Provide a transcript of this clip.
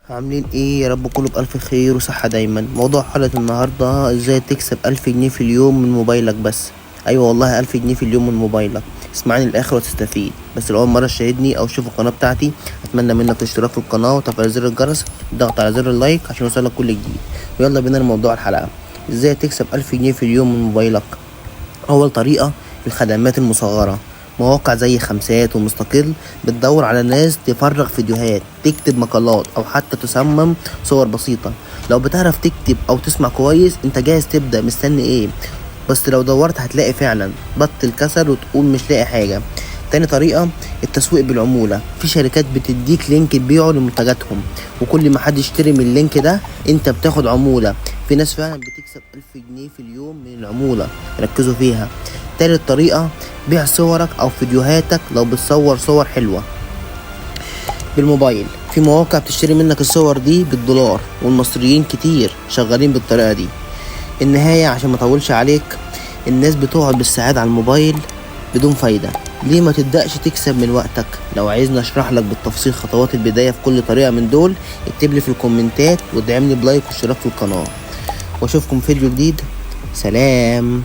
عاملين ايه؟ يا رب كله بألف خير وصحة دايما. موضوع حلقة النهاردة ازاي تكسب 1000 جنيه في اليوم من موبايلك بس. ايوه والله 1000 جنيه في اليوم من موبايلك. اسمعني للاخر وتستفيد. بس لو اول مرة تشاهدني او تشوف القناة بتاعتي اتمنى منك الاشتراك في القناة وتفعيل زر الجرس والضغط على زر اللايك عشان يوصلك كل جديد. ويلا بينا لموضوع الحلقة. ازاي تكسب 1000 جنيه في اليوم من موبايلك؟ أول طريقة الخدمات المصغرة. مواقع زي خمسات ومستقل بتدور على ناس تفرغ فيديوهات، تكتب مقالات أو حتى تصمم صور بسيطة. لو بتعرف تكتب أو تسمع كويس انت جاهز تبدأ، مستني ايه؟ بس لو دورت هتلاقي فعلا. بطل كسل وتقول مش لاقي حاجة. تاني طريقة التسويق بالعمولة. في شركات بتديك لينك تبيعه لمنتجاتهم، وكل ما حد يشتري من اللينك ده انت بتاخد عمولة. في ناس فعلا بتكسب 1000 جنيه في اليوم من العمولة، ركزوا فيها. تالت طريقة بيع صورك او فيديوهاتك. لو بتصور صور حلوة بالموبايل في مواقع بتشتري منك الصور دي بالدولار، والمصريين كتير شغالين بالطريقة دي. النهاية عشان ما اطولش عليك، الناس بتقعد بالساعات على الموبايل بدون فايدة. ليه ما تبدأش تكسب من وقتك؟ لو عايزني اشرح لك بالتفصيل خطوات البداية في كل طريقة من دول اكتب لي في الكومنتات وادعمني بلايك واشتراك في القناة. واشوفكم فيديو جديد. سلام.